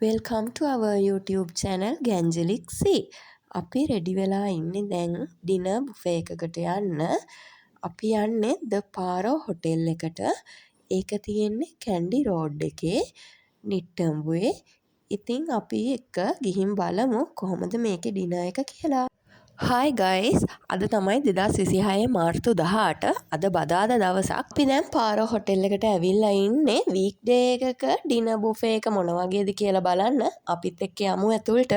Welcome to our YouTube channel Ganjalik C. අපි ready වෙලා ඉන්නේ දැන් ඩිනර් බුෆේ එකකට යන්න. අපි යන්නේ ද පාරෝ හොටෙල් එකට. ඒක තියෙන්නේ කැන්ඩි රෝඩ් එකේ නිට්ටඹුවේ. ඉතින් අපි එක ගිහින් බලමු කොහොමද මේකේ ඩිනර් එක කියලා. Hi guys, අද තමයි 2026 මාර්තු 18. අද බදාදා දවසක්. අපි දැන් පාරෝ හොටෙල් එකට ඇවිල්ලා ඉන්නේ වීක්ඩේ එකක ඩිනර් බුෆේ එක මොන වගේද කියලා බලන්න. අපිත් එක්ක යමු ඇතුළට.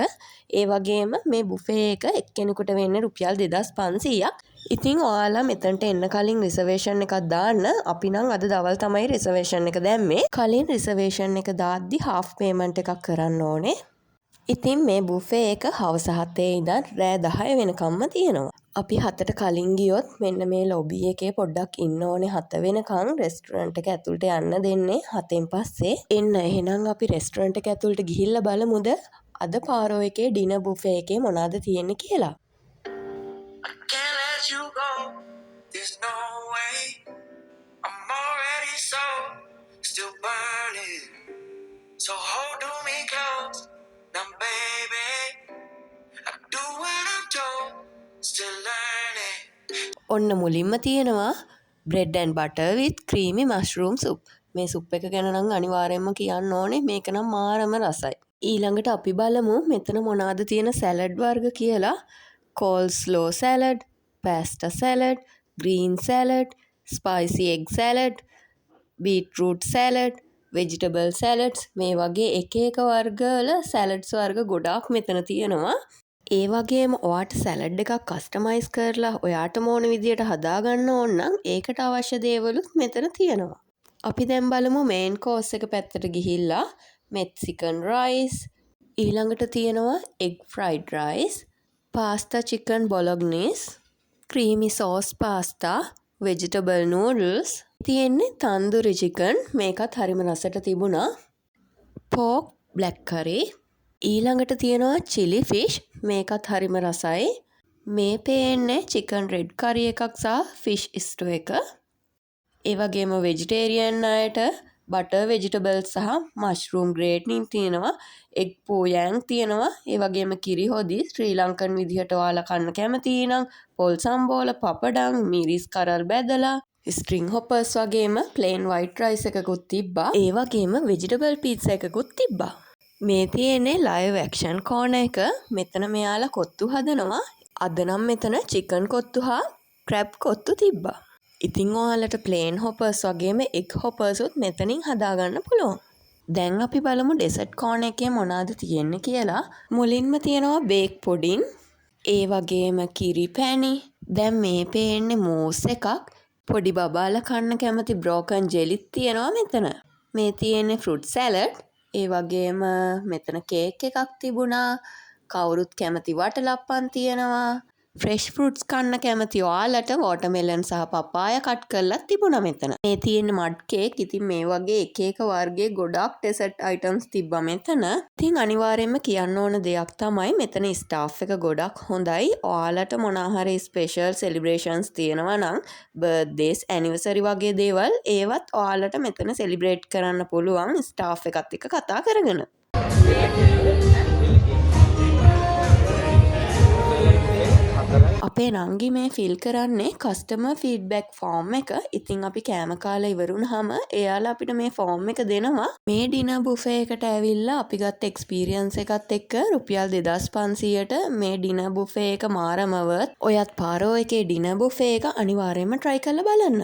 ඒ වගේම මේ බුෆේ එක එක්කෙනෙකුට වෙන්නේ රුපියල් 2500ක්. ඉතින් ඔයාලා මෙතනට එන්න කලින් රිසර්වේෂන් එකක් දාන්න. අපි නම් අද දවල් තමයි රිසර්වේෂන් එක දැම්මේ. කලින් රිසර්වේෂන් එක දාද්දි half payment එකක් කරන්න ඕනේ. ඉතින් මේ බුෆේ එක හවස 7 ඉඳන් රෑ 10 වෙනකම්ම තියෙනවා. අපි 7ට කලින් ගියොත් මෙන්න මේ ලොබි එකේ පොඩ්ඩක් ඉන්න ඕනේ 7 වෙනකන්. රෙස්ටුරන්ට් එක ඇතුළට යන්න දෙන්නේ 7න් පස්සේ. එන්න එහෙනම් අපි රෙස්ටුරන්ට් එක ඇතුළට ගිහිල්ලා බලමුද අද පාරෝ එකේ ඩිනර් බුෆේ එකේ මොනවද තියෙන්නේ කියලා. So hold me close now baby I do what I'm told still learning ඔන්න මුලින්ම තියෙනවා bread and butter with creamy mushroom soup මේ සුප් එක ගැන නම් අනිවාර්යයෙන්ම කියන්න ඕනේ මේක නම් මාරම රසයි ඊළඟට අපි බලමු මෙතන මොනවද තියෙන සැලඩ් වර්ග කියලා coleslaw salad pasta salad green salad spicy egg salad beetroot salad vegetable salads මේ වගේ එක එක වර්ගවල සැලඩ්ස් වර්ග ගොඩාක් මෙතන තියෙනවා. ඒ වගේම ඔයාට සැලඩ් එකක් කස්ටමයිස් කරලා ඔයාට ඕන විදියට හදාගන්න ඕන නම් ඒකට අවශ්‍ය දේවලුත් මෙතන තියෙනවා. අපි දැන් බලමු මේන් කෝස් එක පැත්තට ගිහිල්ලා මෙක්සිකන් රයිස් ඊළඟට තියෙනවා egg fried rice, pasta chicken bolognese, creamy sauce pasta, vegetable noodles තියෙන්නේ තන්දුරි චිකන් මේකත් හරිම රසට තිබුණා pork black curry ඊළඟට තියෙනවා chili fish මේකත් හරිම රසයි මේ පේන්නේ chicken red curry එකක් සහ fish stew එක ඒ වගේම vegetarian අයට butter vegetables සහ mushroom grating තියෙනවා egg poo yang තියෙනවා ඒ වගේම කිරි හොදි ශ්‍රී ලංකන් විදිහට ඔයාලා කන්න කැමති නම් පොල් සම්බෝල පපඩම් මිරිස් කරල් බැදලා ස්ට්‍රිං හොපර්ස් වගේම ප්ලේන් වයිට් රයිස් එකකුත් තිබ්බා. ඒ වගේම වෙජිටබල් පීට්සා එකකුත් තිබ්බා. මේ තියෙන්නේ ලයිව් ඇක්ෂන් කෝනර් එක. මෙතන මෙයාලා කොත්තු හදනවා. අද නම් මෙතන චිකන් කොත්තු හා ක්‍රැබ් කොත්තු තිබ්බා. ඉතින් ඔයාලට ප්ලේන් හොපර්ස් වගේම එග් හොපර්ස් උත් මෙතනින් හදාගන්න පුළුවන්. දැන් අපි බලමු ඩෙසර්ට් කෝනර් එකේ මොනවද තියෙන්නේ කියලා. මුලින්ම තියෙනවා බේක් පුඩින්. ඒ වගේම කිරි පැණි. දැන් මේ පේන්නේ මූස් එකක්. පොඩි බබාලා කන්න කැමති බ්‍රෝකන් ජෙලිත් තියෙනවා මෙතන. මේ තියෙන්නේ ෆෘට් සැලඩ්. ඒ වගේම මෙතන කේක් එකක් තිබුණා. කවුරුත් කැමති වටලප්පන් තියෙනවා. ෆ්‍රෙෂ් ෆෘට්ස් කන්න කැමති ඔයාලට වෝටර්මෙලන් සහ පපායා කට් කරලා තිබුණා මෙතන. මේ තියෙන්නේ මඩ් කේක්. ඉතින් මේ වගේ එක එක වර්ගයේ ගොඩක් ඩෙසර්ට් අයිටම්ස් තිබ්බා මෙතන. ඉතින් අනිවාර්යයෙන්ම කියන්න ඕන දෙයක් තමයි මෙතන ස්ටාෆ් එක ගොඩක් හොඳයි. ඔයාලට මොනවා හරි ස්පෙෂල් සෙලිබ්‍රේෂන්ස් තියෙනවා නම් බර්ත්ඩේස් ඇනිවර්සරි වගේ දේවල් ඒවත් ඔයාලට මෙතන සෙලිබ්‍රේට් කරන්න පුළුවන් ස්ටාෆ් එකත් එක්ක කතා කරගෙන. අපේ නංගි මේ ෆිල් කරන්නේ කස්ටමර් ෆීඩ්බැක් ෆෝම් එක. ඉතින් අපි කෑම කාලා ඉවරුනහම එයාලා අපිට මේ ෆෝම් එක දෙනවා. මේ ඩිනර් බුෆේ එකට ඇවිල්ලා අපි ගත්ත එක්ස්පීරියන්ස් එකත් එක්ක රුපියල් 2500ට මේ ඩිනර් බුෆේ එක මාරම වර්ත්. ඔයත් පාරෝ එකේ ඩිනර් බුෆේ එක අනිවාර්යයෙන්ම try කරලා බලන්න.